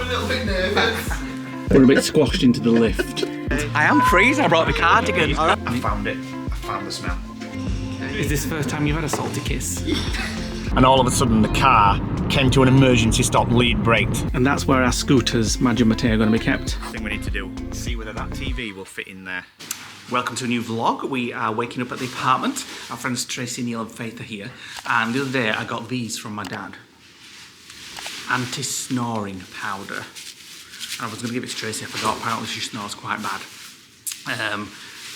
a little bit nervous. We're a bit squashed into the lift. I am freezing, I brought the cardigan. I found it. I found the smell. Is this the first time you've had a salty kiss? And all of a sudden the car came to an emergency stop, lead braked. And that's where our scooters, Madge and Mateo, are going to be kept. I think we need to do, see whether that TV will fit in there. Welcome to a new vlog. We are waking up at the apartment. Our friends Tracy, Neil and Faith are here. And the other day I got these from my dad. Anti-Snoring powder. I was going to give it to Tracy, I forgot, apparently she snores quite bad.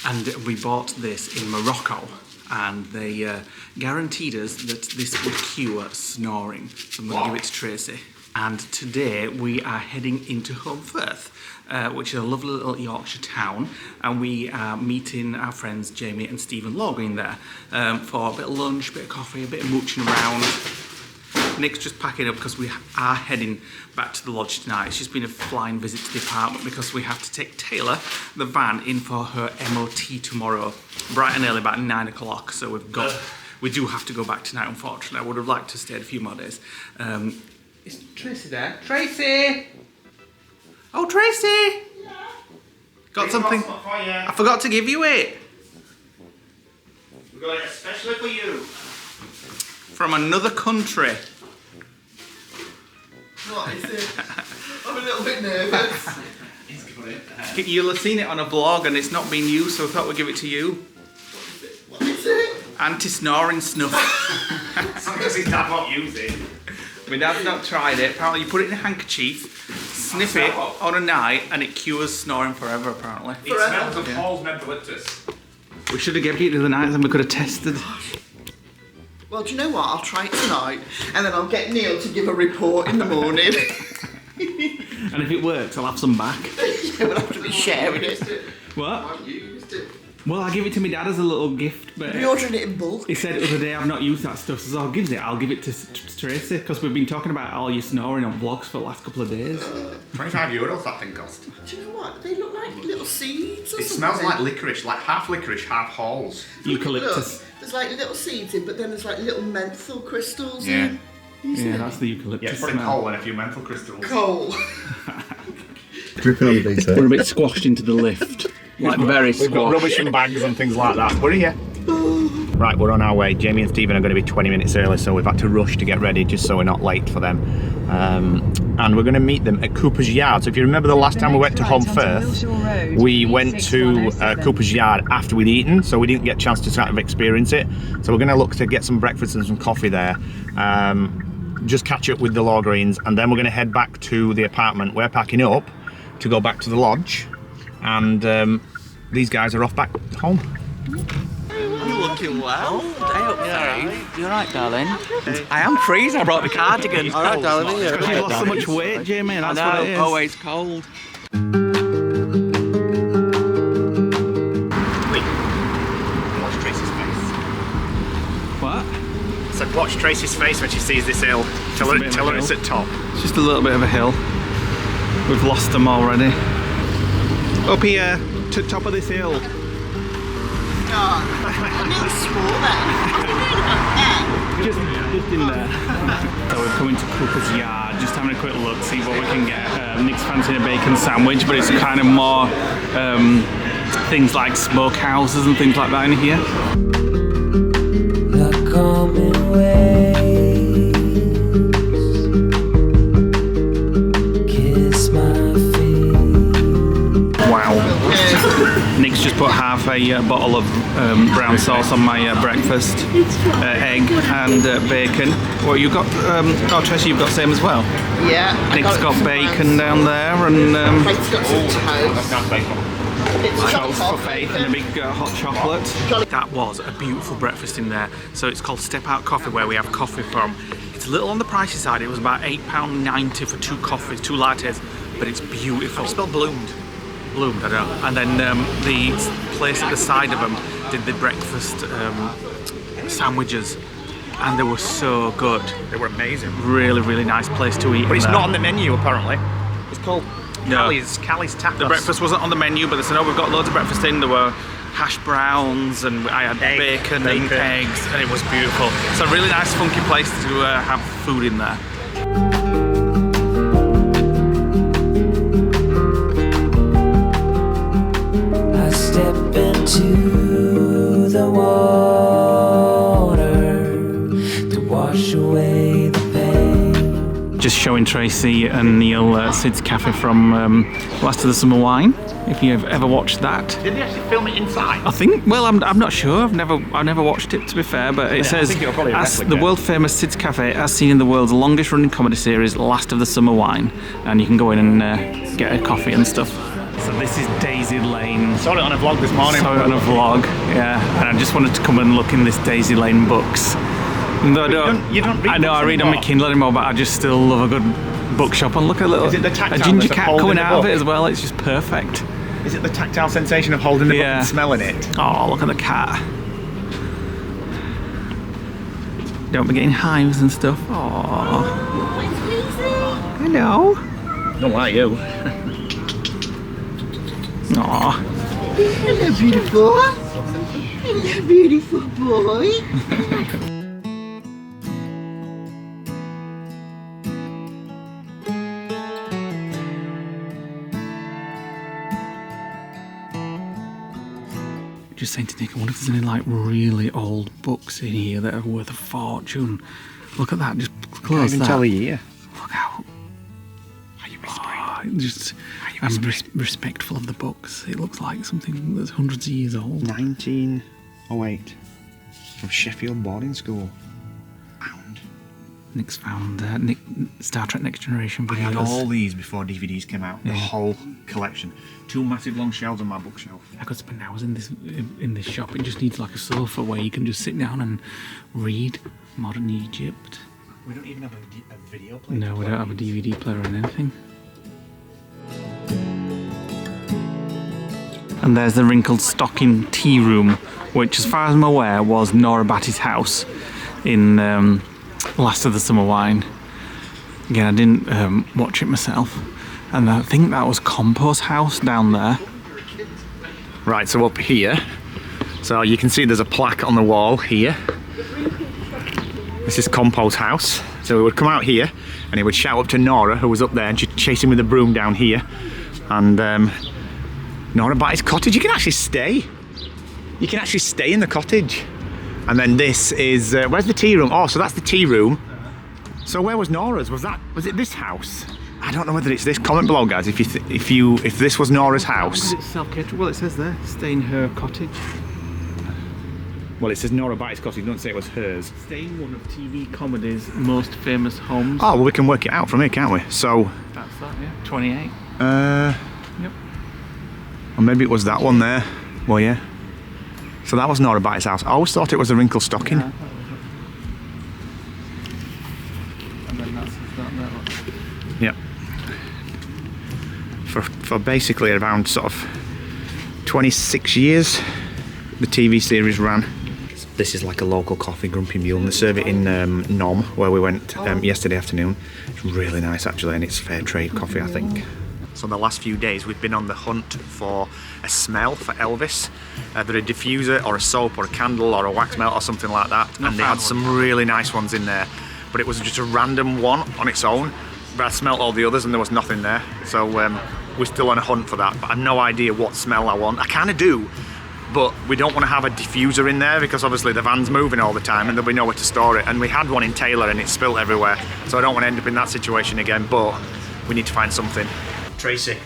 And we bought this in Morocco, and they guaranteed us that this would cure snoring. So I'm going to give it to Tracy. And today we are heading into Homfirth, which is a lovely little Yorkshire town, and we are meeting our friends Jamie and Steven Lawgreen there for a bit of lunch, a bit of coffee, a bit of mooching around. Nick's just packing up because we are heading back to the lodge tonight. It's just been a flying visit to the apartment because we have to take Taylor, the van, in for her MOT tomorrow, bright and early, about 9 o'clock. So we do have to go back tonight, unfortunately. I would have liked to stay a few more days. Is Tracy there? Tracy! Oh, Tracy! Yeah. Got something? I forgot to give you it. We got it especially for you. From another country. What is it? I'm a little bit nervous. You'll have seen it on a vlog and it's not been used, so I thought we'd give it to you. What is it? Anti-snoring snuff. Sometimes his dad won't use it. My dad's not tried it. Apparently you put it in a handkerchief, sniff it on a night, and it cures snoring forever, apparently. It smells of Paul's eucalyptus. We should have given it the other night and we could have tested. Well, do you know what? I'll try it tonight, and then I'll get Neil to give a report in the morning. And if it works, I'll have some back. Yeah, we'll have to be sharing it. What? Well, I give it to my dad as a little gift, but We ordered it in bulk. he said the other day I've not used that stuff, so I'll give it to Tracy, because we've been talking about all your snoring on vlogs for the last couple of days. €25 that thing cost. Do you know what? They look like little seeds or It something. smells like licorice, like half licorice, half halls. Eucalyptus. Look, there's like little seeds in, but then there's like little menthol crystals Yeah. in. Yeah, that's the eucalyptus. Yeah, put in smell. coal and a few menthol crystals. Coal. Dripping on the beta. We're a bit squashed into the lift. Like very We've got squashed. rubbish and bags and things like that. We're here. Right, we're on our way. Jamie and Steven are going to be 20 minutes early, so we've had to rush to get ready just so we're not late for them. And we're going to meet them at Cooper's Yard. So if you remember the last time we went to Homfirth, we went to Cooper's Yard after we'd eaten, so we didn't get a chance to kind of experience it. So we're going to look to get some breakfast and some coffee there. Just catch up with the Lawgreens, and then we're going to head back to the apartment. We're packing up to go back to the lodge, and these guys are off back home. You're looking well. I hope so. You're right, darling. I am freezing, I brought the cardigan. All right, darling. Because you've lost so much weight, Jamie, and I that's what it know, is. always cold. Wait. Watch Tracy's face. What? So watch Tracy's face when she sees this hill. Tell a bit of a her it's hill. at top. It's just a little bit of a hill. We've lost them already. Up here, to the top of this hill. I nearly swore then. Just in there. So we're coming to Cooper's Yard, just having a quick look, see what we can get. Nick's fancying a bacon sandwich, but it's kind of more things like smokehouses and things like that in here. The coming waves kiss my feet. Wow. Nick's just put half a bottle of brown sauce on my breakfast, egg and bacon. Well, you've got, oh Tracy, you've got same as well. Yeah. Nick's got bacon down there, and Faith's got some toast. That's bacon. It's toast chocolate for Faith and a big hot chocolate. That was a beautiful breakfast in there. So it's called Step Out Coffee, where we have coffee from. It's a little on the pricey side. It was about £8.90 for 2 coffees, 2 lattes, but it's beautiful. It's spelled bloomed. Bloomed, I don't know. And then the place at the side of them did the breakfast sandwiches, and they were so good. They were amazing. Really, really nice place to eat. But it's not on the menu apparently. It's called No. Callie's Tapas. The breakfast wasn't on the menu, but they said, oh, we've got loads of breakfast in. There were hash browns, and I had bacon and eggs, and it was beautiful. It's a really nice, funky place to have food in there. showing Tracy and Neil Sid's Cafe from Last of the Summer Wine. If you've ever watched that, Did they actually film it inside? I think. Well, I'm not sure. I've never watched it, to be fair. But it says think it'll probably as the replicate. world famous Sid's Cafe, as seen in the world's longest running comedy series, Last of the Summer Wine, and you can go in and get a coffee and stuff. So this is Daisy Lane. Saw it on a vlog this morning. Saw it on a vlog, yeah. And I just wanted to come and look in this Daisy Lane books. Even though you don't read I know books I read on my anymore? Kindle anymore, but I just still love a good bookshop and look at Is it the a tactile ginger that's cat holding coming the out of book? it as well. It's just perfect. Is it the tactile sensation of holding the book Yeah. and smelling it? Oh, look at the cat. Don't be getting hives and stuff. Oh. Hello. Don't like you. Oh. Hello, beautiful. Hello, beautiful boy. Just saying to Nick, I wonder if there's any like really old books in here that are worth a fortune. Look at that, just close that. a year. Look how. Are you whispering? Just, I'm respectful of the books. It looks like something that's hundreds of years old. 1908. From Sheffield boarding school. Pound. Nick's found Star Trek Next Generation I had videos. all these before DVDs came out. The Yeah. whole collection. 2 massive long shelves on my bookshelf. I could spend hours in this shop. It just needs like a sofa where you can just sit down and read Modern Egypt. We don't even have a video player. No, we don't have a DVD player or anything. And there's the Wrinkled Stocking Tea Room, which, as far as I'm aware, was Nora Batty's house in Last of the Summer Wine. Again, I didn't watch it myself. And I think that was Compo's house down there. Right, so up here, so you can see there's a plaque on the wall here. This is Compo's house. So he would come out here and he would shout up to Nora, who was up there, and she'd chase him with a broom down here. And Nora Batty's cottage, you can actually stay. You can actually stay in the cottage. And then this is, where's the tea room? Oh, so that's the tea room. So where was Nora's? Was it this house? I don't know whether it's this. Comment below, guys, if this was Nora's house. It's self-catered. Well, it says there, stay in her cottage. Well, it says Nora Batty's cottage. It doesn't say it was hers. Stay in one of TV comedy's most famous homes. Oh, well, we can work it out from here, can't we? So, That's that, yeah. 28. Yep. or maybe it was that one there. Well, yeah. So that was Nora Batty's house. I always thought it was a Wrinkled Stocking. Yeah, and then that's that there. Look. Yep. For basically around sort of 26 years, the TV series ran. This is like a local coffee, Grumpy Mule, and they serve it in Nom, where we went yesterday afternoon. It's really nice actually, and it's fair trade coffee, I think. So the last few days we've been on the hunt for a smell for Elvis, either a diffuser or a soap or a candle or a wax melt or something like that, and they had some really nice ones in there, but it was just a random one on its own. But I smelt all the others and there was nothing there, so we're still on a hunt for that, but I've no idea what smell I want. I kind of do, but we don't want to have a diffuser in there because obviously the van's moving all the time and there'll be nowhere to store it, and we had one in Taylor and it spilt everywhere, so I don't want to end up in that situation again, but we need to find something. Tracy,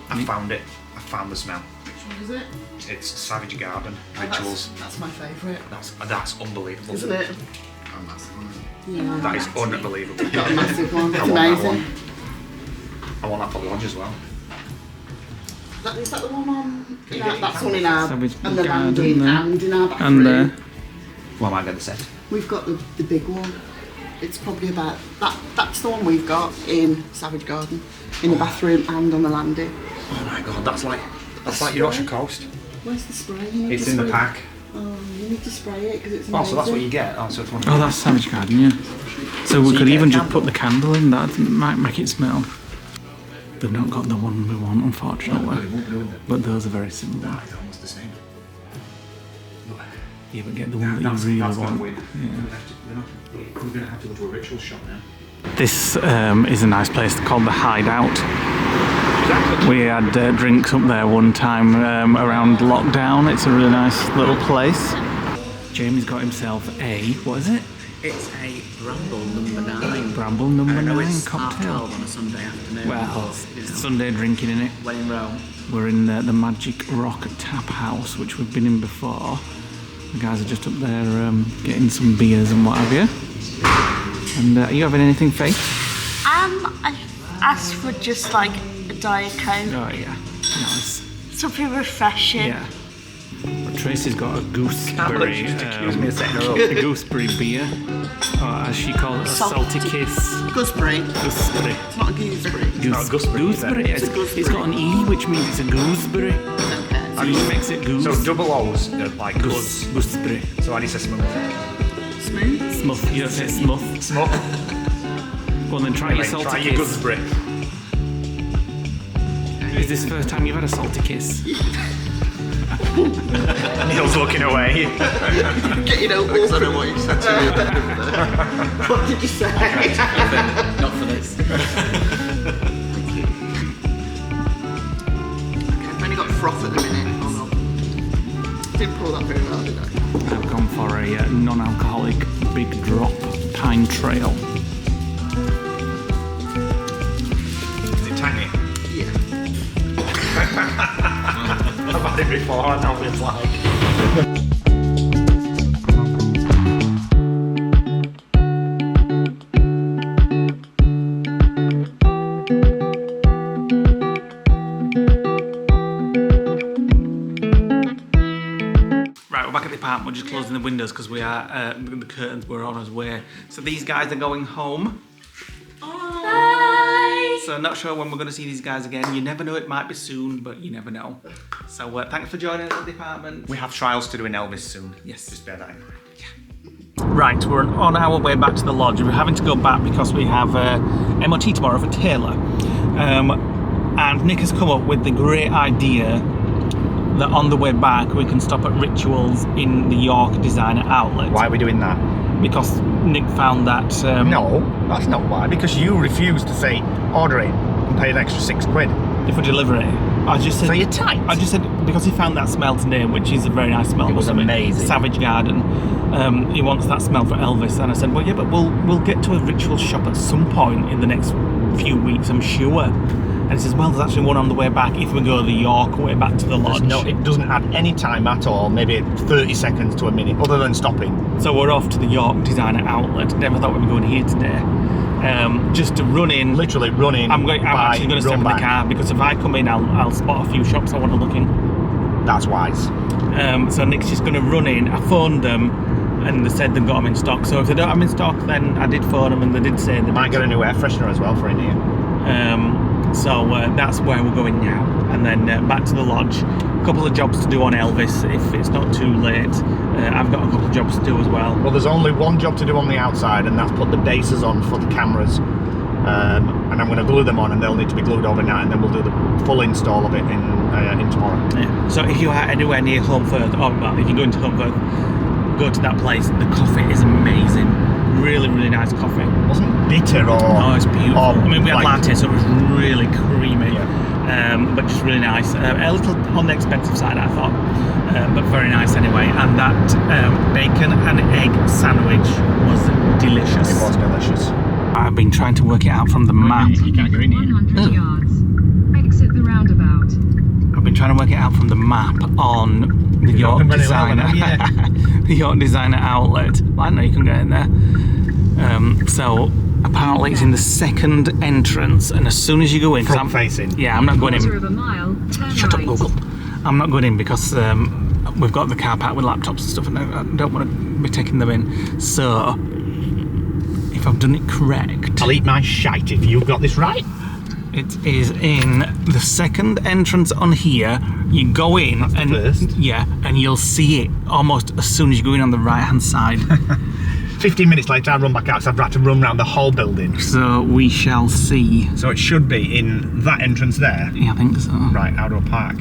I found it. I found the smell. Which one is it? It's Savage Garden Rituals. That's my favourite. That's unbelievable. Isn't it? Yeah. That is unbelievable. Got a massive one. It's I want that amazing. one. I want that for lodge as well. Is that the one on? That's one in our Savage and the Garden landing there. and in our And bathroom. Well, I might get the set. We've got the big one. It's probably about that's the one we've got in Savage Garden, in the bathroom and on the landing. Oh my god, that's like Yorkshire Coast. Where's the spray? You need It's to in the spray- pack. Oh, you need to spray it because it's Oh, amazing. so that's what you get. Oh, so it's one. Oh, that's Savage Garden, yeah. So we you could get a even just candle. put the candle in, that might make it smell. They've not got the one we want, unfortunately. But those are very similar. It's almost the same. Yeah, but get the one that you really want. We're going to have to go to a ritual shop now. This is a nice place called the Hideout. We had drinks up there one time around lockdown. It's a really nice little place. Jamie's got himself a, what is it? It's a Bramble number 9. Bramble number I know 9 it's cocktail. 12 on a Sunday afternoon. Well, you know, Sunday drinking in it. when in Rome. We're in the Magic Rock Tap House, which we've been in before. The guys are just up there getting some beers and what have you. And are you having anything, Faith? I asked for just like a Diet Coke. Oh yeah, nice. Something refreshing. Yeah. But Tracy's got a gooseberry. Excuse me a second. A gooseberry beer, or as she calls it, a salty kiss. Gooseberry. Gooseberry. It's not a gooseberry. Gooseberry. It's got an E, which means it's a gooseberry. Okay. Which makes it goose. So double O's, like Goose. Gooseberry. So how do you say smooth? Smooth. Smuff. You don't say smuff. Smoke. Well then try your salty Try kiss. your gooseberry. Is this the first time you've had a salty kiss? Neil's looking away. Get your notebook. I don't know what you said to me. What did you say? Not for this. I've only got froth at the minute. Oh no. Didn't pour that very well, did I? I've gone for a non-alcoholic Big Drop Pine Trail. Is it tiny? Yeah. I've had it before, I know what it's like. Right, we're back at the apartment. We're just closing the windows because we are the curtains were on our way. So these guys are going home. Bye. So not sure when we're going to see these guys again. You never know, it might be soon, but you never know. So thanks for joining us at the apartment. We have trials to do in Elvis soon. Yes. Just bear that in mind. Right, we're on our way back to the lodge. We're having to go back because we have MOT tomorrow for Taylor. And Nick has come up with the great idea that on the way back we can stop at Rituals in the York Designer Outlet. Why are we doing that? Because Nick found that... No, that's not why. Because you refused to say order it and pay an extra £6. If we deliver it. I just said... So you're tight? I just said, because he found that smell today, which is a very nice smell. It was amazing. Savage Garden. He wants that smell for Elvis. And I said, well, yeah, but we'll get to a Rituals shop at some point in the next few weeks, I'm sure. And he says, well, there's actually one on the way back if we go the York way back to the lodge. No, it doesn't add any time at all, maybe 30 seconds to a minute, other than stopping. So we're off to the York Designer Outlet. Never thought we'd be going here today. Just to run in. Literally run in. I'm actually going to step in the car because if I come in, I'll spot a few shops I want to look in. That's wise. So Nick's just going to run in. I phoned them and they said they've got them in stock. So if they don't have them in stock, then I did phone them and they did say they Might get a new air freshener as well for in here. So that's where we're going now. And then back to the lodge. A couple of jobs to do on Elvis if it's not too late. I've got a couple of jobs to do as well. Well, there's only one job to do on the outside, and that's put the bases on for the cameras. And I'm going to glue them on, and they'll need to be glued overnight, and then we'll do the full install of it in tomorrow. Yeah. So if you are anywhere near Homfirth, or well, if you're going to Homfirth, go to that place. The coffee is amazing. Really, really nice coffee. It wasn't bitter or... Oh, it's beautiful. or I mean, we had like- latte, so it was really creamy. Yeah. But just really nice. A little on the expensive side, I thought, but very nice anyway. And that bacon and egg sandwich was delicious. It was delicious. I've been trying to work it out from the map. You can't go in here. 100 yards. Exit the roundabout. I've been trying to work it out from the map on the York done very well, Designer, haven't the York Designer Outlet. Well, I know you can get in there. So apparently it's in the second entrance, and as soon as you go in, Front facing. Yeah, I'm not going in. Quarter of a mile. Turn Shut up, right. Google. I'm not going in because we've got the car park with laptops and stuff, and I don't want to be taking them in. So, if I've done it correct, I'll eat my shite if you've got this right. it is in the second entrance on here. You go in, That's the and first. yeah, and you'll see it almost as soon as you go in on the right-hand side. 15 minutes later, I run back out, so I've had to run around the whole building. So we shall see. So it should be in that entrance there. Yeah, I think so. Right, how do I park?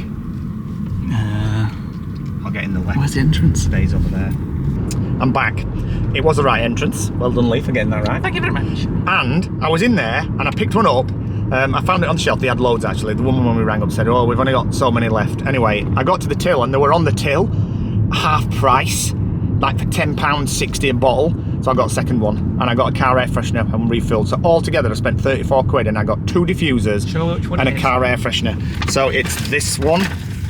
I'll get in the left. Where's the entrance? Stays over there. I'm back. It was the right entrance. Well done, Lee, for getting that right. Thank you very much. And I was in there and I picked one up. I found it on the shelf. They had loads actually. The woman when we rang up said, oh, we've only got so many left. Anyway, I got to the till and they were on the till, half price, like for £10.60 a bottle. So I got a second one, and I got a car air freshener and refilled. So altogether I spent 34 quid, and I got 2 diffusers and a car air freshener. So it's this one.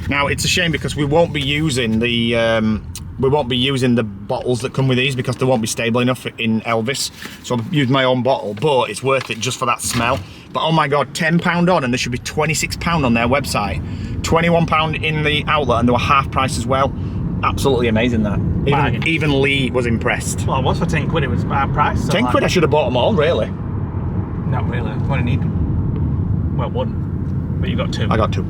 Now it's a shame because we won't be using the bottles that come with these because they won't be stable enough in Elvis. So I've used my own bottle, but it's worth it just for that smell. But oh my god, £10 on, and there should be £26 on their website. £21 in the outlet, and they were half price as well. Absolutely amazing that. Even Lee was impressed. Well, it was for 10 quid, it was half price. So 10 quid, I should have bought them all, really. Not really, what do you need? Well, one, but you got 2. I got 2.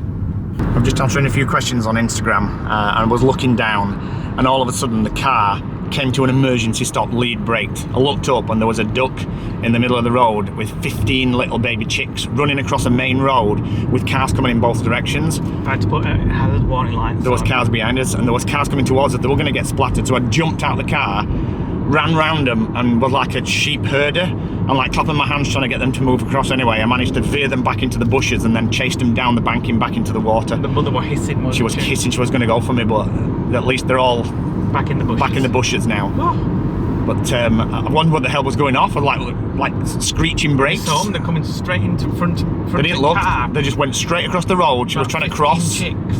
I'm just answering a few questions on Instagram, and I was looking down, and all of a sudden the car came to an emergency stop, lead braked. I looked up and there was a duck in the middle of the road with 15 little baby chicks running across a main road with cars coming in both directions. I had to put hazard warning lights. There was cars behind us, and there was cars coming towards us. They were going to get splattered, so I jumped out of the car, ran round them, and was like a sheep herder. I'm like clapping my hands trying to get them to move across anyway. I managed to veer them back into the bushes and then chased them down the banking back into the water. The mother was hissing. She was hissing, she was going to go for me, but at least they're all back in the bushes now. Oh. But I wondered what the hell was going off. I like screeching brakes. So they're coming straight into front they didn't look. Car. They just went straight across the road. She was trying to cross. Chicks.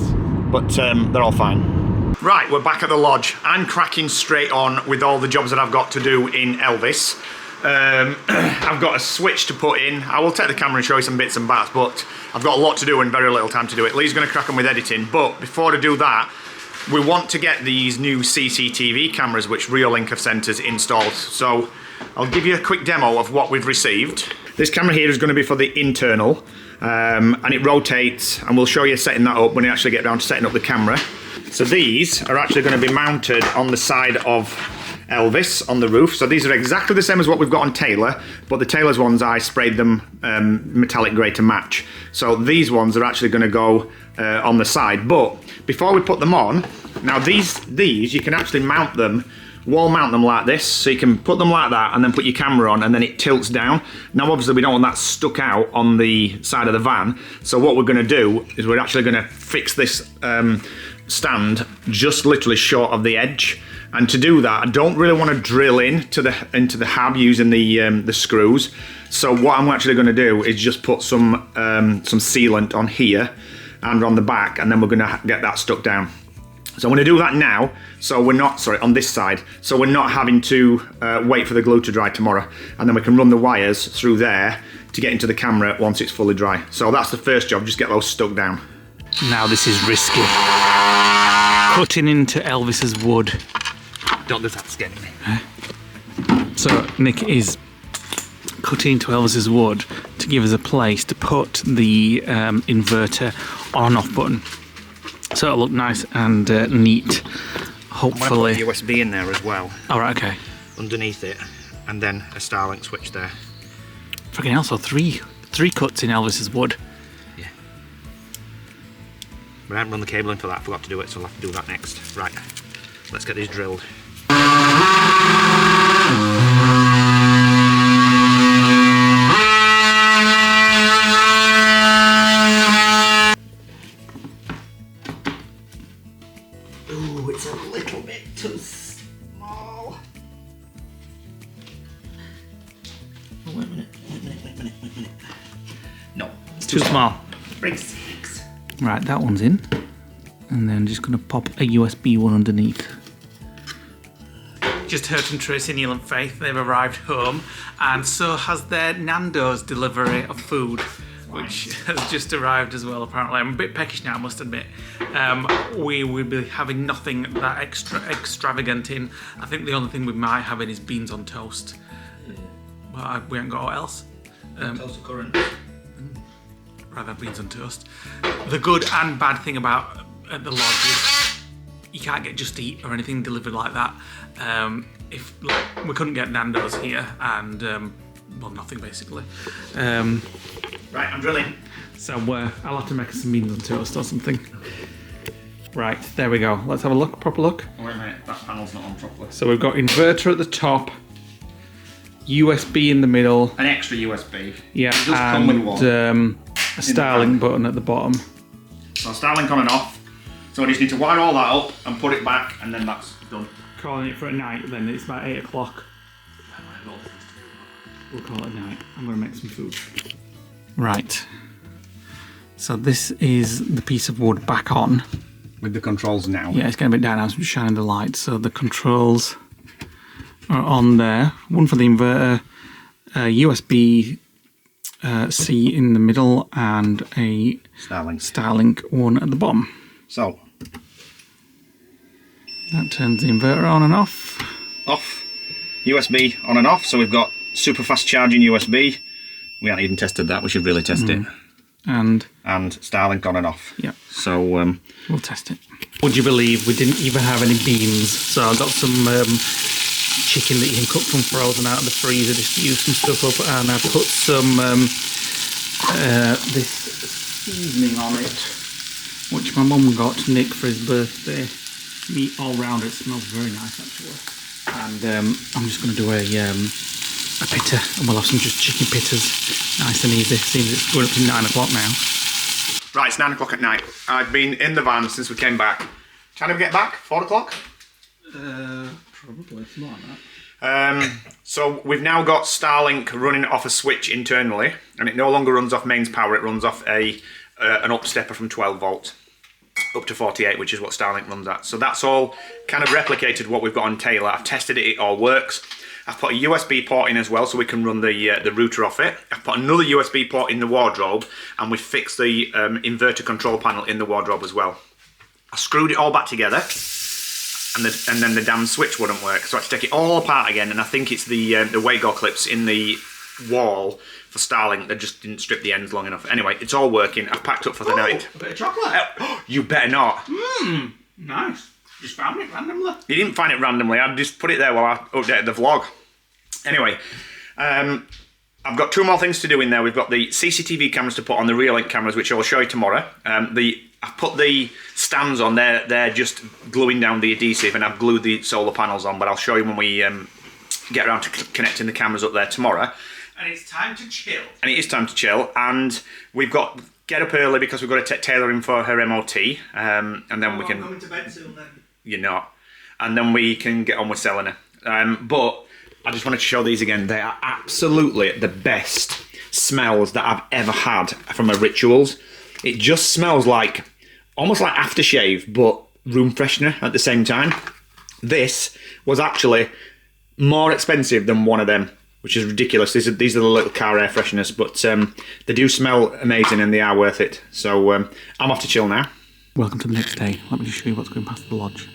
But they're all fine. Right, we're back at the lodge. I'm cracking straight on with all the jobs that I've got to do in Elvis. I've got a switch to put in. I will take the camera and show you some bits and bats, but I've got a lot to do and very little time to do it. Lee's going to crack on with editing, but before I do that, we want to get these new CCTV cameras which Reolink have sent us installed. So I'll give you a quick demo of what we've received. This camera here is going to be for the internal, and it rotates, and we'll show you setting that up when we actually get down to setting up the camera. So these are actually going to be mounted on the side of Elvis on the roof. So these are exactly the same as what we've got on Taylor, but the Taylor's ones I sprayed them metallic grey to match. So these ones are actually going to go on the side. But before we put them on, now these you can actually mount them, wall mount them like this. So you can put them like that and then put your camera on, and then it tilts down. Now obviously we don't want that stuck out on the side of the van. So what we're going to do is we're actually going to fix this stand just literally short of the edge. And to do that, I don't really want to drill into the hab using the screws. So what I'm actually going to do is just put some sealant on here and on the back, and then we're going to get that stuck down. So I'm going to do that now, so we're not, sorry, on this side, so we're not having to wait for the glue to dry tomorrow, and then we can run the wires through there to get into the camera once it's fully dry. So that's the first job, just get those stuck down. Now this is risky. Cutting into Elvis's wood. Don't do that, it's getting me. So Nick is cutting into Elvis's wood to give us a place to put the inverter on and off button. So it'll look nice and neat, hopefully. I'm going to put a USB in there as well. All right, okay. Underneath it, and then a Starlink switch there. Fucking hell, so three cuts in Elvis's wood. Yeah. But I haven't run the cable in for that, I forgot to do it, so I'll have to do that next. Right, let's get these drilled. Ooh, it's a little bit too small. Oh, wait a minute. No, it's Too small. Bring 6. Right, that one's in. And then just going to pop a USB one underneath. Just heard from Tracy, Neil and Faith. They've arrived home, and so has their Nando's delivery of food, which has just arrived as well, apparently. I'm a bit peckish now, I must admit. We will be having nothing that extravagant in. I think the only thing we might have in is beans on toast. Well, we haven't got what else. Toast current. Rather beans on toast. The good and bad thing about at the lodge is you can't get Just Eat or anything delivered like that. If we couldn't get Nando's here, and well, nothing basically. Right, I'm drilling. So I'll have to make some beans on toast or something. Right, there we go. Let's have a look, proper look. Oh, wait a minute, that panel's not on properly. So we've got inverter at the top, USB in the middle. An extra USB. Yeah, it does come with one. A Starlink button at the bottom. So Starlink on and off. So I just need to wire all that up and put it back, and then that's done. Calling it for a night, then it's about 8 o'clock. We'll call it a night. I'm going to make some food. Right. So this is the piece of wood back on. With the controls now. Yeah, it's getting a bit down now, so I'm just shining the light. So the controls are on there. One for the inverter, a USB C in the middle, and a Starlink one at the bottom. So that turns the inverter on and off. Off. USB on and off. So we've got super fast charging USB. We haven't even tested that. We should really test it. And Starlink on and off. Yeah. So we'll test it. Would you believe we didn't even have any beans? So I got some chicken that you can cook from frozen out of the freezer. Just use some stuff up, and I put some this seasoning on it, which my mum got Nick for his birthday. Meat all round. It smells very nice actually. And I'm just going to do a pitta, and we'll have some just chicken pittas, nice and easy. Seems it's going up to 9 o'clock now. right, it's 9 o'clock at night. I've been in the van since we came back. Time to get back? 4 o'clock? Probably more than that. So we've now got Starlink running off a switch internally, and it no longer runs off mains power. It runs off an upstepper from 12 volt up to 48, which is what Starlink runs at. So that's all kind of replicated what we've got on Taylor. I've tested it, it all works. I've put a USB port in as well, so we can run the router off it. I've put another USB port in the wardrobe, and we fixed the inverter control panel in the wardrobe as well. I screwed it all back together, and then the damn switch wouldn't work, so I had to take it all apart again. And I think it's the Wago clips in the wall for Starlink that just didn't strip the ends long enough. Anyway, it's all working. I've packed up for the night. A bit of chocolate. You better not. Nice. Just found it randomly. You didn't find it randomly. I just put it there while I updated the vlog. Anyway, I've got 2 more things to do in there. We've got the CCTV cameras to put on, the rear link cameras, which I will show you tomorrow. I've put the stands on there. They're just gluing down the adhesive, and I've glued the solar panels on, but I'll show you when we get around to connecting the cameras up there tomorrow. And it's time to chill. And it is time to chill, and we've got get up early because we've got to take Taylor in for her MOT, and then we can... I'm going to bed soon then. You're not. And then we can get on with selling her. But I just wanted to show these again. They are absolutely the best smells that I've ever had from a Rituals. It just smells like, almost like aftershave, but room freshener at the same time. This was actually more expensive than one of them, which is ridiculous. These are the little car air fresheners, but they do smell amazing and they are worth it. So I'm off to chill now. Welcome to the next day. Let me just show you what's going past the lodge.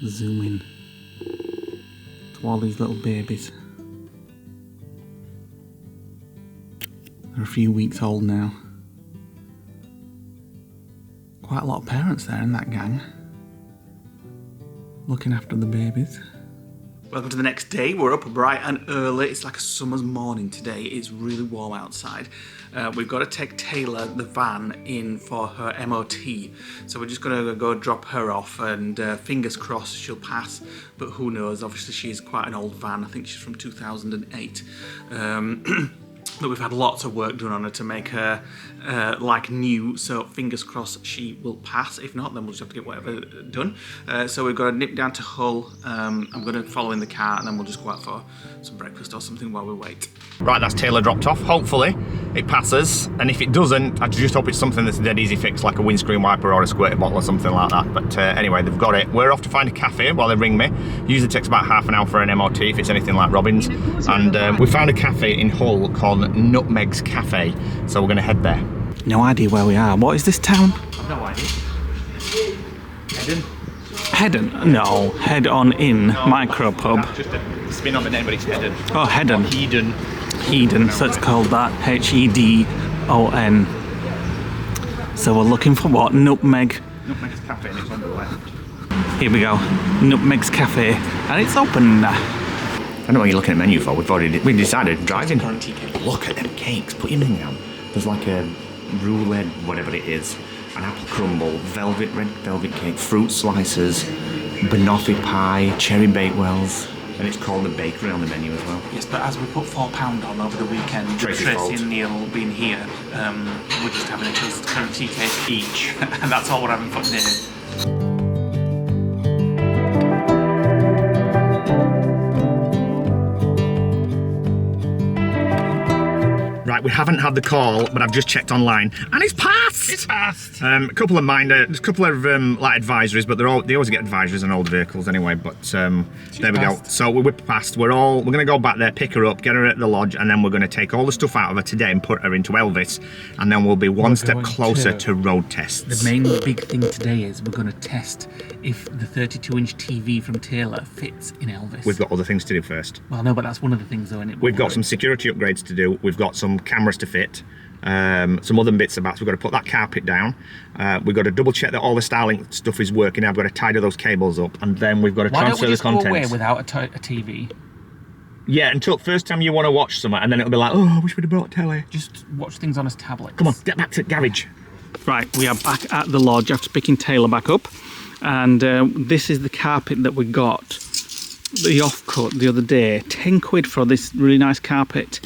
Zoom in to all these little babies. They're a few weeks old now. Quite a lot of parents there in that gang, looking after the babies. Welcome to the next day. We're up bright and early. It's like a summer's morning today. It's really warm outside. We've got to take Taylor, the van, in for her MOT. So we're just going to go drop her off, and fingers crossed she'll pass. But who knows? Obviously she's quite an old van. I think she's from 2008. But we've had lots of work done on her to make her like new, so fingers crossed she will pass. If not, then we'll just have to get whatever done. So we've got to nip down to Hull. I'm going to follow in the car, and then we'll just go out for some breakfast or something while we wait. Right, that's Taylor dropped off. Hopefully it passes, and if it doesn't, I just hope it's something that's a dead easy fix, like a windscreen wiper or a squirty bottle or something like that. But anyway, they've got it. We're off to find a cafe while they ring me. Usually takes about half an hour for an MOT if it's anything like Robin's. And we found a cafe in Hull called Nutmeg's Cafe, so we're going to head there. No idea where we are. What is this town? I've no idea. Hedon? Hedon? No, Head On Inn Micro Pub. Just a spin on the name, but it's Hedon. Oh, Hedon. Hedon. Hedon, so it's called that. Hedon. So we're looking for what? Nutmeg. Nutmeg's Cafe, and it's on the left. Here we go. Nutmeg's Cafe, and it's open. I don't know what you're looking at the menu for. We've decided driving. Look at them cakes. Put your thing down. There's like a roulette, whatever it is, an apple crumble, red velvet cake, fruit slices, banoffee pie, cherry bakewells, and it's called the bakery on the menu as well. Yes, but as we put £4 on over the weekend, Tracy's Tracy fault. and Neil being here, we're just having a current tea cake each, and that's all we're having for today. Right, we haven't had the call, but I've just checked online, and it's passed. It's passed. A couple of there's a couple of like advisories, but they always get advisories on old vehicles anyway. But there we go. So we're passed. We're gonna go back there, pick her up, get her at the lodge, and then we're gonna take all the stuff out of her today and put her into Elvis, and then we'll be one step closer to road tests. The main big thing today is we're going to test if the 32-inch TV from Taylor fits in Elvis. We've got other things to do first. Well, no, but that's one of the things, though, isn't it? We've got some security upgrades to do. We've got some cameras to fit. Some other bits about. So we've got to put that carpet down. We've got to double check that all the styling stuff is working. I've got to tidy those cables up, and then we've got to transfer the contents. Why don't we just go away without a TV? Yeah, until first time you want to watch something, and then it'll be like, oh, I wish we'd have brought telly. Just watch things on his tablet. Come on, get back to the garage. Right, we are back at the lodge after picking Taylor back up, and this is the carpet that we got, the offcut the other day. 10 quid for this really nice carpet.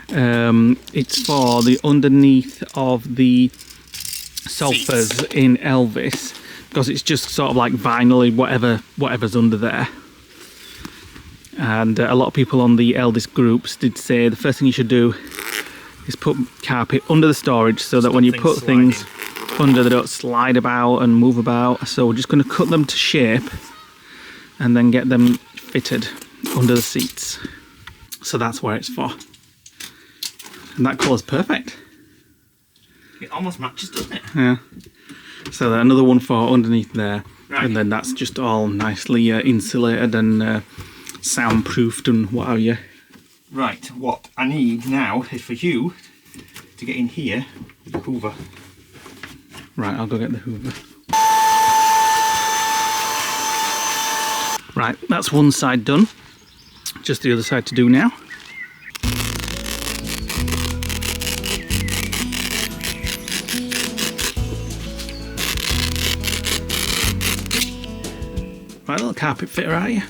It's for the underneath of the sofas in Elvis, because it's just sort of like vinyl, whatever's under there. And a lot of people on the Elddis groups did say the first thing you should do is put carpet under the storage so that when you put things under, they don't slide about and move about. So we're just going to cut them to shape and then get them fitted under the seats. So that's where it's for. And that colour's perfect. It almost matches, doesn't it? Yeah. So then another one for underneath there. Right. And then that's just all nicely insulated and soundproofed and what have you. Right, what I need now is for you to get in here with the hoover. Right, I'll go get the hoover. Right, that's one side done. Just the other side to do now. Right, little carpet fitter, are you?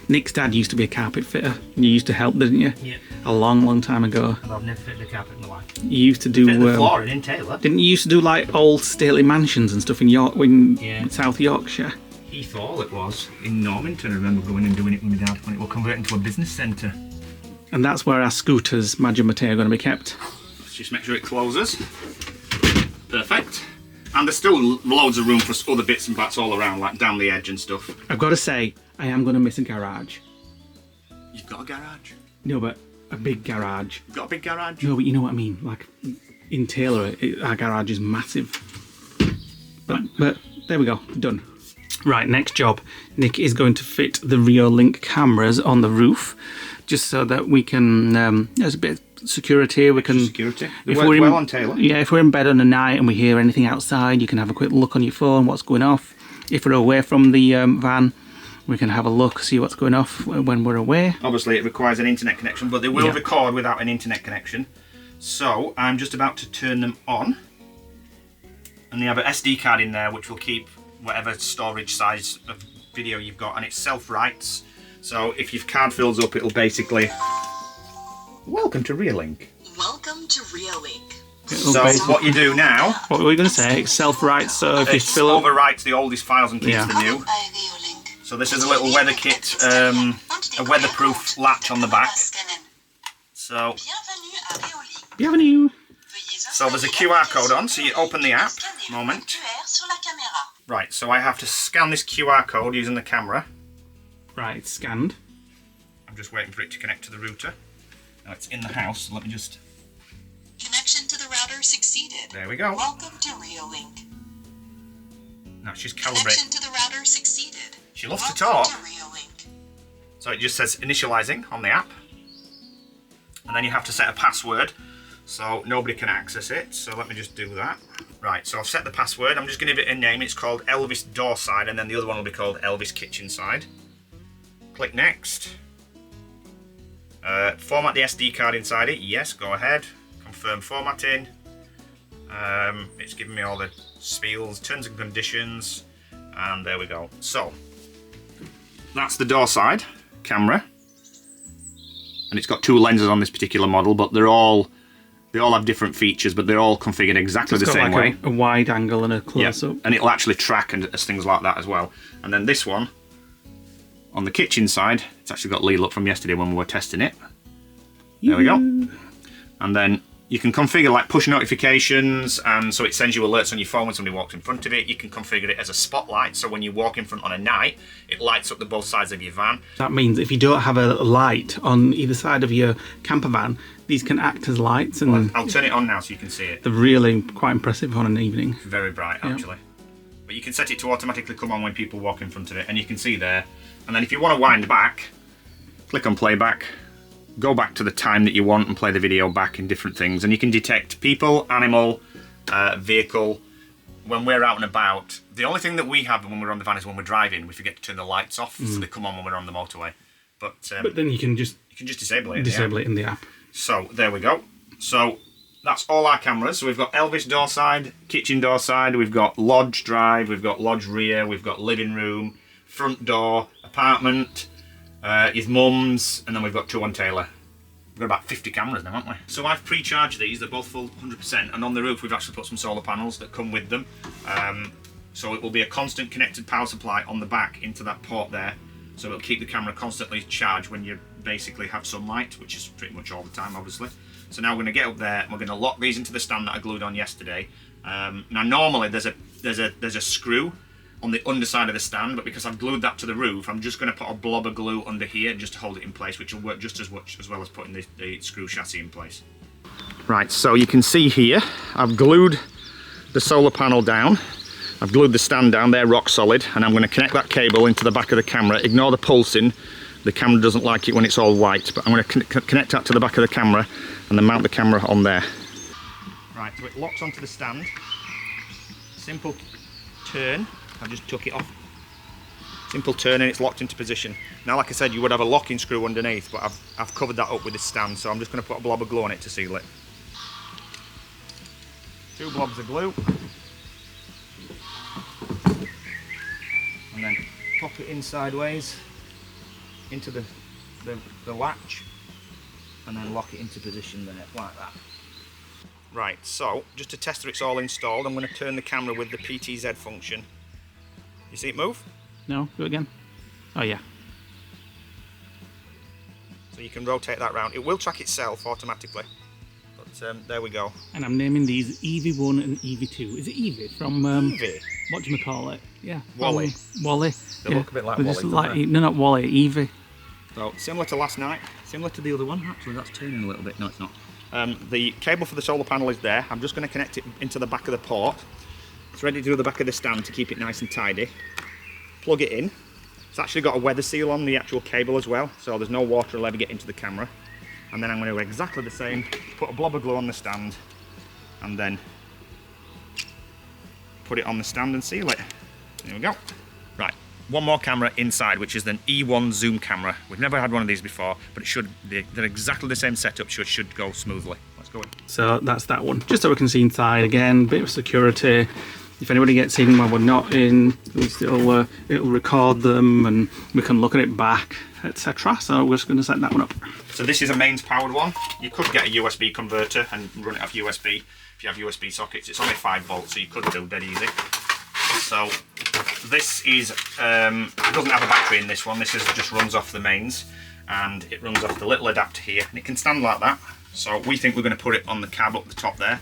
Nick's dad used to be a carpet fitter. You used to help, didn't you? Yeah. A long time ago. I've never fitted a carpet in my life. You used to do. Fit the flooring in Taylor. Didn't you used to do like old stately mansions and stuff in South Yorkshire? Heath Hall it was in Normanton. I remember going and doing it with my dad when it was converted into a business centre. And that's where our scooters, Madge and Mateo, are going to be kept. Let's just make sure it closes. Perfect. And there's still loads of room for other bits and bats all around, like down the edge and stuff. I've got to say, I am going to miss a garage. You've got a garage? No, but a big garage. You've got a big garage? No, but you know what I mean. Like in Taylor, our garage is massive. But there we go, done. Right, next job. Nick is going to fit the Reolink cameras on the roof, just so that we can. There's a bit of security. We can. Security. It works well on Taylor. Yeah, if we're in bed on a night and we hear anything outside, you can have a quick look on your phone, what's going off. If we're away from the van, we can have a look, see what's going off when we're away. Obviously, it requires an internet connection, but they will record without an internet connection. So I'm just about to turn them on, and they have an SD card in there, which will keep whatever storage size of video you've got, and it self-writes. So if your card fills up, it'll basically. Welcome to Reolink. Welcome to Reolink. So what you do now? What were we going to say? It self-writes, so if you fill up. Overwrites the oldest files and keeps the new. So this is a little weather kit, a weatherproof latch on the back. So. Bienvenue. So there's a QR code on, so you open the app. Moment. Right, so I have to scan this QR code using the camera. Right, it's scanned. I'm just waiting for it to connect to the router. Now it's in the house, so let me just... Connection to the router succeeded. There we go. Welcome to Reolink. Now she's Connection calibrating. to the router succeeded. She loves to talk. Welcome to Reolink. So it just says initializing on the app. And then you have to set a password, so nobody can access it. So let me just do that. Right, so I've set the password. I'm just going to give it a name. It's called Elvis Doorside, and then the other one will be called Elvis Kitchenside. Click next. Format the SD card inside it. Yes, go ahead. Confirm formatting. It's giving me all the spiels, terms and conditions, and there we go. So that's the door side camera, and it's got two lenses on this particular model, but they all have different features, but they're all configured exactly the same way. A wide angle and a close-up. And it'll actually track and things like that as well. And then this one, on the kitchen side, it's actually got Lee look from yesterday when we were testing it. There we go. And then you can configure like push notifications, and so it sends you alerts on your phone when somebody walks in front of it. You can configure it as a spotlight, so when you walk in front on a night, it lights up the both sides of your van. That means if you don't have a light on either side of your camper van, these can act as lights. And Well, I'll turn it on now so you can see it. they're really quite impressive on an evening. Very bright, actually. But you can set it to automatically come on when people walk in front of it, and you can see there. And then if you want to wind back, click on playback, go back to the time that you want and play the video back in different things, and you can detect people, animal, vehicle. When we're out and about, the only thing that we have when we're on the van is when we're driving, we forget to turn the lights off, so they come on when we're on the motorway. But then you can just disable it. Disable it in the app. So there we go. So that's all our cameras. So we've got Elvis door side, kitchen door side, we've got lodge drive, we've got lodge rear, we've got living room, front door, apartment, his mum's, and then we've got 2 on Taylor. We've got about 50 cameras now, haven't we? So I've pre-charged these, they're both full 100%, and on the roof we've actually put some solar panels that come with them. So it will be a constant connected power supply on the back into that port there. So it'll keep the camera constantly charged when you basically have sunlight, which is pretty much all the time, obviously. So now we're going to get up there and we're going to lock these into the stand that I glued on yesterday. Now normally there's a screw on the underside of the stand, but because I've glued that to the roof, I'm just going to put a blob of glue under here just to hold it in place, which will work just as much as well as putting the screw chassis in place. Right, so you can see here, I've glued the solar panel down. I've glued the stand down, they're rock solid, and I'm going to connect that cable into the back of the camera. Ignore the pulsing, the camera doesn't like it when it's all white, but I'm going to connect that to the back of the camera and then mount the camera on there. Right, so it locks onto the stand. Simple turn, I've just took it off. Simple turn and it's locked into position. Now, like I said, you would have a locking screw underneath, but I've covered that up with this stand, so I'm just going to put a blob of glue on it to seal it. 2 blobs of glue. And then pop it in sideways into the latch and then lock it into position there, like that. Right, so just to test that it's all installed, I'm going to turn the camera with the PTZ function. You see it move? No, do it again. Oh yeah. So you can rotate that round. It will track itself automatically. But there we go. And I'm naming these EV1 and EV2. Is it Evie from Evie? What do you call it? Yeah. Wally. Wally. They look a bit like They're Wally, just don't like, they? no, not Wally, Evie. So similar to last night, similar to the other one. Actually, that's turning a little bit. No, it's not. The cable for the solar panel is there. I'm just going to connect it into the back of the port. It's ready to do the back of the stand to keep it nice and tidy. Plug it in. It's actually got a weather seal on the actual cable as well, so there's no water will ever get into the camera. And then I'm going to do exactly the same. Put a blob of glue on the stand, and then put it on the stand and seal it. There we go. Right. One more camera inside, which is an E1 zoom camera. We've never had one of these before, but it should be, they're exactly the same setup, so it should go smoothly. Let's go in. So that's that one. Just so we can see inside again, bit of security. If anybody gets in when we're not in, it'll record them and we can look at it back, etc. So we're just going to set that one up. So this is a mains powered one. You could get a USB converter and run it off USB. If you have USB sockets, it's only 5 volts, so you could do dead easy. So this is, it doesn't have a battery in this one, this just runs off the mains, and it runs off the little adapter here, and it can stand like that. So we think we're going to put it on the cab up the top there,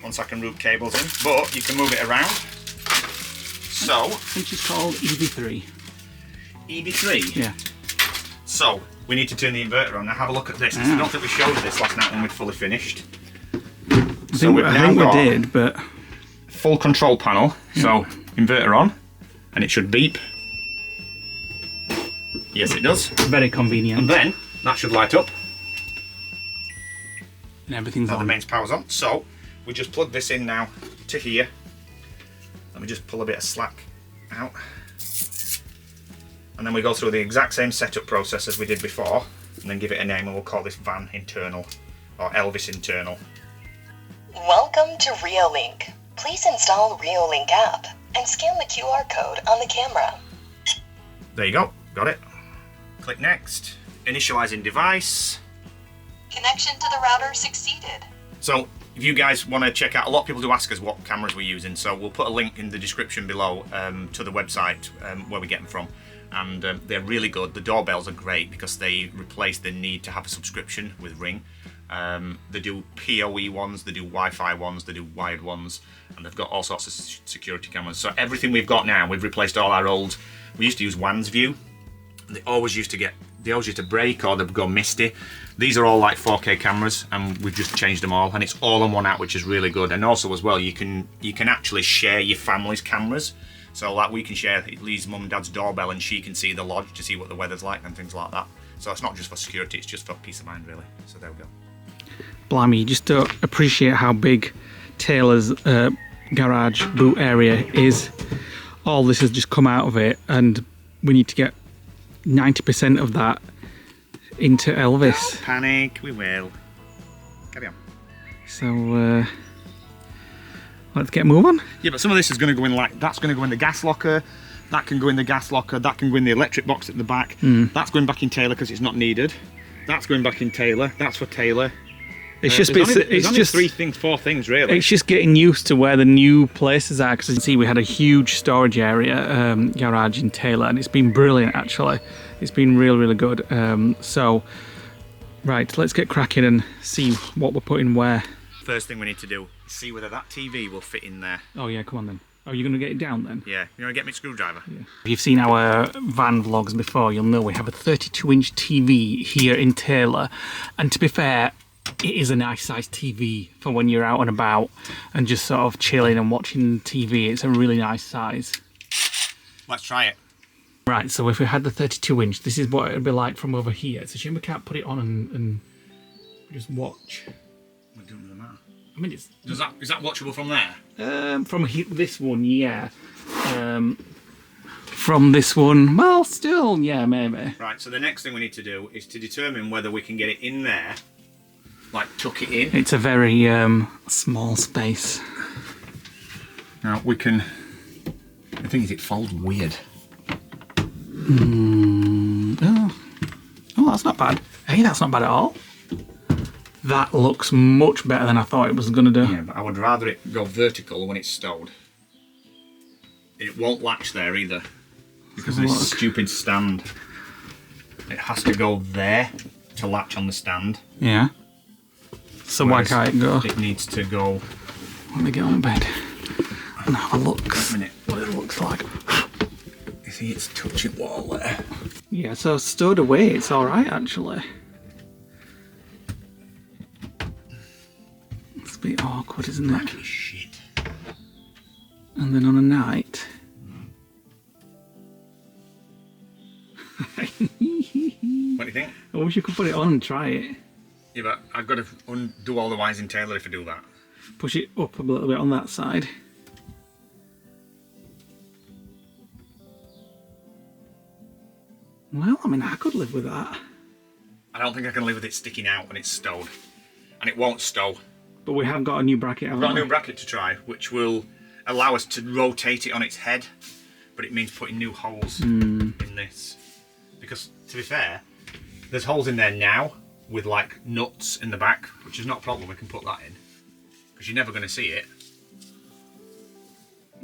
once I can route cables in, but you can move it around. So, Which is called EV3. EV3? Yeah. So, we need to turn the inverter on. Now have a look at this. I don't think we showed this last night when we'd fully finished. I think we did, but... Full control panel, so inverter on, and it should beep. Yes, it does. Very convenient. And then that should light up. And everything's Now on. the mains power's on. So we just plug this in now to here. Let me just pull a bit of slack out. And then we go through the exact same setup process as we did before, and then give it a name, and we'll call this van internal, or Elvis internal. Welcome to Reolink. Please install Reolink app and scan the QR code on the camera. There you go, got it. Click next. Initializing device. Connection to the router succeeded. So if you guys want to check out, a lot of people do ask us what cameras we're using, so we'll put a link in the description below to the website where we get them from. And they're really good. The doorbells are great because they replace the need to have a subscription with Ring. They do PoE ones, they do Wi-Fi ones, they do wired ones, and they've got all sorts of security cameras. So everything we've got now, we've replaced all our old. We used to use WAN's view. They always used to break or they'd go misty. These are all like 4K cameras, and we've just changed them all, and it's all on one app, which is really good. And also as well, you can actually share your family's cameras. So like we can share Lee's mum and dad's doorbell, and she can see the lodge to see what the weather's like and things like that. So it's not just for security, it's just for peace of mind really. So there we go. Blimey, you just don't appreciate how big Taylor's garage boot area is. All this has just come out of it, and we need to get 90% of that into Elvis. Don't panic, we will. Carry on. So let's get moving. Yeah, but some of this is going to go in like, that's going to go in the gas locker, that can go in the gas locker, that can go in the electric box at the back, that's going back in Taylor because it's not needed, that's going back in Taylor, that's for Taylor. It's just it's only 4 things really. It's just getting used to where the new places are, because you can see we had a huge storage area garage in Taylor, and it's been brilliant actually. It's been really good. So right, let's get cracking and see what we're putting where. First thing we need to do is see whether that TV will fit in there. Oh yeah, come on then. Oh, you're going to get it down then? Yeah, you want to get me a screwdriver? Yeah. If you've seen our van vlogs before, you'll know we have a 32-inch TV here in Taylor, and to be fair, it is a nice sized TV for when you're out and about and just sort of chilling and watching TV. It's a really nice size. Let's try it. Right, so if we had the 32-inch, this is what it would be like from over here. It's a shame we can't put it on and just watch. What do you do matter? I mean, it's... Is that watchable from there? From this one, yeah. From this one, well, still, yeah, maybe. Right, so the next thing we need to do is to determine whether we can get it in there, like tuck it in. It's a very small space. Now we can... The thing is, it folds weird. Oh, that's not bad. Hey, that's not bad at all. That looks much better than I thought it was going to do. Yeah, but I would rather it go vertical when it's stowed. It won't latch there either, because of this stupid stand. It has to go there to latch on the stand. Yeah. So why can't it go? It needs to go... Let me get on bed and have a look what it looks like. You see it's touching wall there. Yeah, so stowed away, it's alright actually. It's a bit awkward, isn't it? Shit. And then on a night... What do you think? I wish you could put it on and try it. Yeah, but I've got to undo all the wires in Taylor if I do that. Push it up a little bit on that side. Well, I mean, I could live with that. I don't think I can live with it sticking out when it's stowed. And it won't stow. But we have got a new bracket, haven't we? We've got a new bracket to try, which will allow us to rotate it on its head. But it means putting new holes in this. Because, to be fair, there's holes in there now with like nuts in the back, which is not a problem, we can put that in. Because you're never going to see it.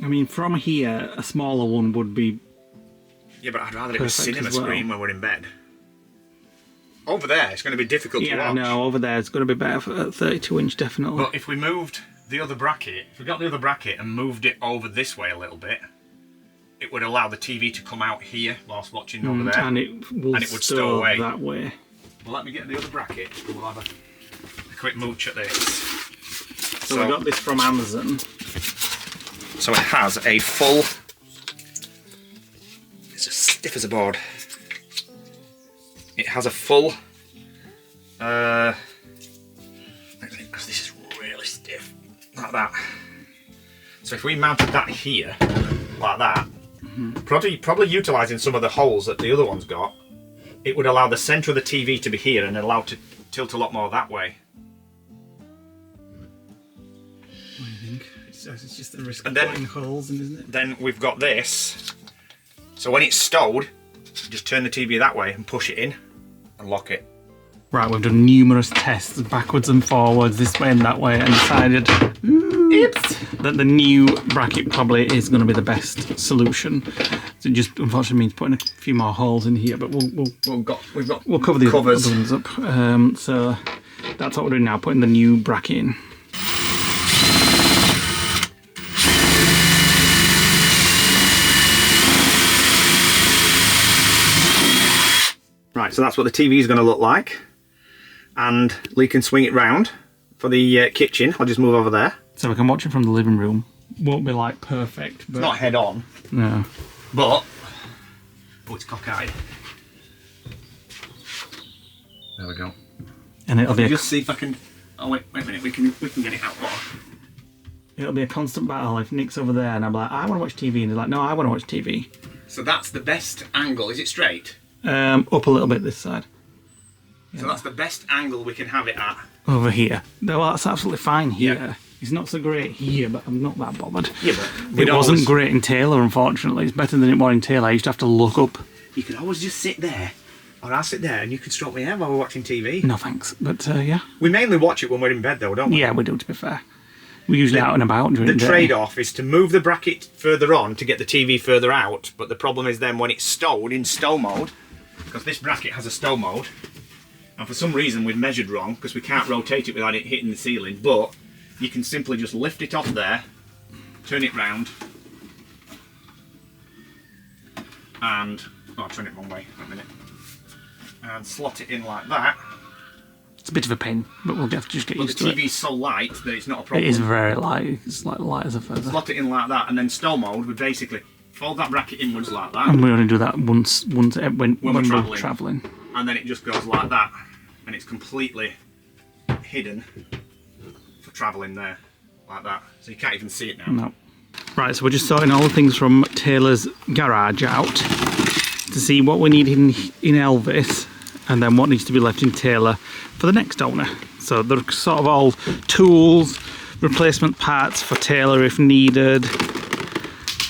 I mean, from here, a smaller one would be... Yeah, but I'd rather it was cinema as well. screen when we're in bed. Over there, it's going to be difficult to watch. Yeah, no, over there it's going to be better for 32-inch, definitely. But if we moved the other bracket, if we got the other bracket and moved it over this way a little bit, it would allow the TV to come out here whilst watching over there. And it would stow away that way. Well, let me get the other bracket and we'll have a quick mooch at this. So we got this from Amazon. So it has a full... It's as stiff as a board. It has a full... because this is really stiff. Like that. So if we mounted that here, like that, probably utilising some of the holes that the other one's got, it would allow the centre of the TV to be here and allow it to tilt a lot more that way. What do you think? It's just a risk of then, putting holes in, isn't it? Then we've got this. So when it's stowed, just turn the TV that way and push it in and lock it. Right, we've done numerous tests backwards and forwards, this way and that way, and decided that the new bracket probably is going to be the best solution. So it just unfortunately means putting a few more holes in here, but we'll cover the other ones up. So That's what we're doing now, putting the new bracket in. Right, so that's what the TV is going to look like. And Lee can swing it round for the kitchen. I'll just move over there. So we can watch it from the living room. Won't be like perfect, but It's not head on. no. But oh, it's cockeyed. There we go. And it'll be Just see if I can. Oh wait a minute. We can get it out more. it'll be a constant battle if Nick's over there and I'm like, I want to watch TV, and he's like, no, I want to watch TV. So that's the best angle. Is it straight? Up a little bit this side. So that's the best angle we can have it at. Over here. Well, that's absolutely fine here. Yeah. It's not so great here, but I'm not that bothered. Yeah, but it wasn't great in Taylor, unfortunately. It's better than it was in Taylor. I used to have to look up. You could always just sit there, or I'll sit there and you can stroke my hair while we're watching TV. No thanks, but yeah. We mainly watch it when we're in bed though, don't we? Yeah, we do, to be fair. We're usually out and about during the day. The trade-off is to move the bracket further on to get the TV further out, but the problem is then when it's stowed in stow mode, because this bracket has a stow mode, and for some reason we've measured wrong because we can't rotate it without it hitting the ceiling, but you can simply just lift it off there, turn it round, and I'll turn it wrong way for a minute, and slot it in like that. It's a bit of a pain, but we'll have to just get But used the to it. TV's so light that it's not a problem. It is very light. It's like light as a feather. Slot it in like that, and then stow mode, we basically fold that bracket inwards like that. And we only do that once when we're travelling. And then it just goes like that, and it's completely hidden for travelling there, like that. So you can't even see it now. No. Right, so we're just sorting all the things from Taylor's garage out to see what we need in Elvis, and then what needs to be left in Taylor for the next owner. So they're sort of all tools, replacement parts for Taylor if needed,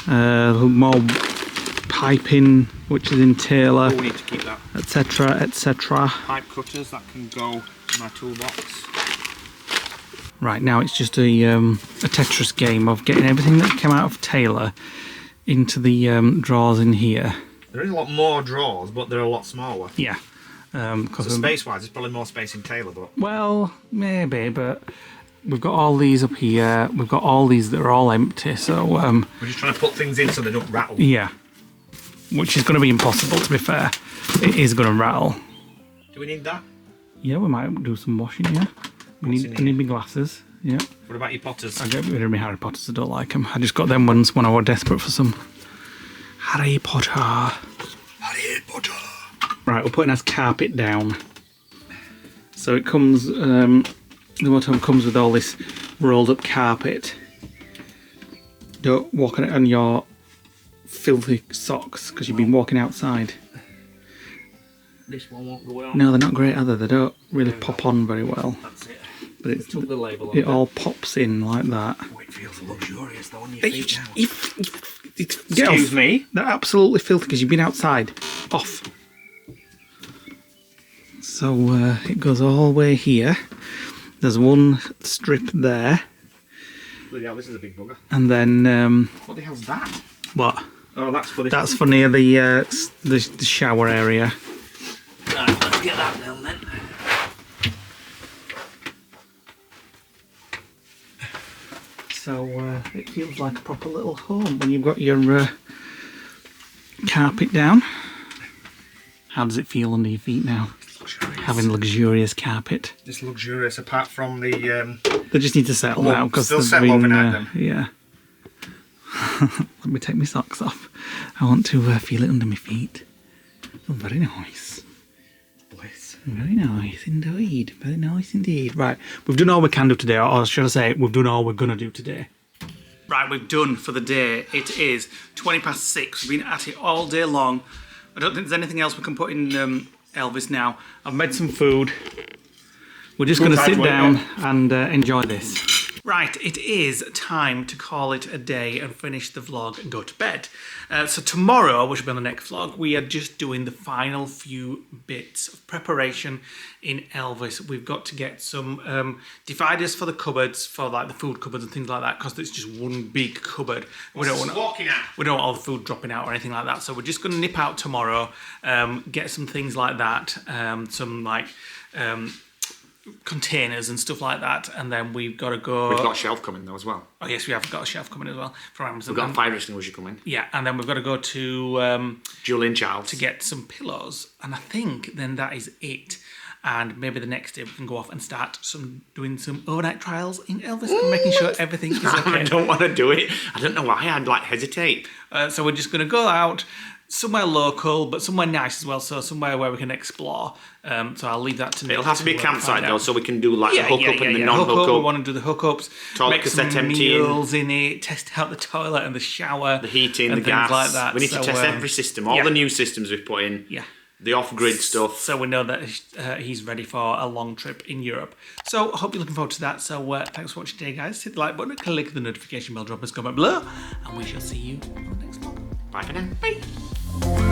more piping which is in Taylor, We need to keep that. etc, etc. Pipe cutters, that can go in my toolbox. Right, now it's just a Tetris game of getting everything that came out of Taylor into the drawers in here. There is a lot more drawers, but they're a lot smaller. Yeah. So space-wise, there's probably more space in Taylor, but... Well, maybe, but we've got all these up here. We've got all these that are all empty, so... We're just trying to put things in so they don't rattle. Yeah. Which is going to be impossible, to be fair. It is going to rattle. Do we need that? Yeah, we might do some washing, yeah. I need my glasses, yeah. What about your potters? I get rid of my Harry Potters, I don't like them. I just got them ones when I was desperate for some. Harry Potter. Harry Potter. Right, we're putting our carpet down. So it comes, the Motorhome comes with all this rolled up carpet. Don't walk on it on your filthy socks because you've been walking outside. This one won't go on. No, they're not great either. They don't really pop on very well. That's it. But it's, Took the label it all pops in like that. Oh, it feels luxurious though on your feet now. Get Excuse off. me? They're absolutely filthy because you've been outside. Off. So it goes all the way here. There's one strip there. Bloody hell, this is a big bugger. And then... What the hell's that? what? Oh, that's for this. That's for near the shower area. Right, let's get that down then. So it feels like a proper little home when you've got your carpet down. How does it feel under your feet now? Having luxurious carpet. Just luxurious, apart from the... They just need to settle now because still they've settle been, overnight then. Yeah. Let me take my socks off. I want to feel it under my feet. Oh, very nice. Bliss. Very nice indeed. Very nice indeed. Right, we've done all we can do today, or should I say, we've done all we're going to do today. Right, we've done for the day. It is 6:20. We've been at it all day long. I don't think there's anything else we can put in Elvis now. I've made some food. We're just going to sit down and enjoy this. Right, it is time to call it a day and finish the vlog and go to bed. So tomorrow, which will be on the next vlog, we are just doing the final few bits of preparation in Elvis. We've got to get some dividers for the cupboards, for like the food cupboards and things like that, because it's just one big cupboard. We don't want all the food dropping out or anything like that. So we're just going to nip out tomorrow, get some things like that, some like containers and stuff like that, and then we've got to go. We've got a shelf coming though as well. Oh yes, we have got a shelf coming as well from Amazon. We've got a fire extinguisher coming. Yeah, and then we've got to go to Julian Charles to get some pillows, and I think then that is it. And maybe the next day we can go off and start doing some overnight trials in Elvis and making sure everything is okay. I don't want to do it. I don't know why I'd like hesitate. So we're just going to go out somewhere local, but somewhere nice as well. So somewhere where we can explore. So I'll leave that to Nick. It'll have to be a campsite though, so we can do like the hookup and the hookup. non-hookup. We want to do the hookups, Toilet make some cassette emptying. meals in it, test out the toilet and the shower, The heating, and the things gas. like that. We need to test every system, all the new systems we've put in. Yeah. The off-grid stuff. So we know that he's ready for a long trip in Europe. So I hope you're looking forward to that. So thanks for watching today, guys. Hit the like button, click the notification bell, drop us a comment below, and we shall see you on the next vlog. Bye for now. Bye.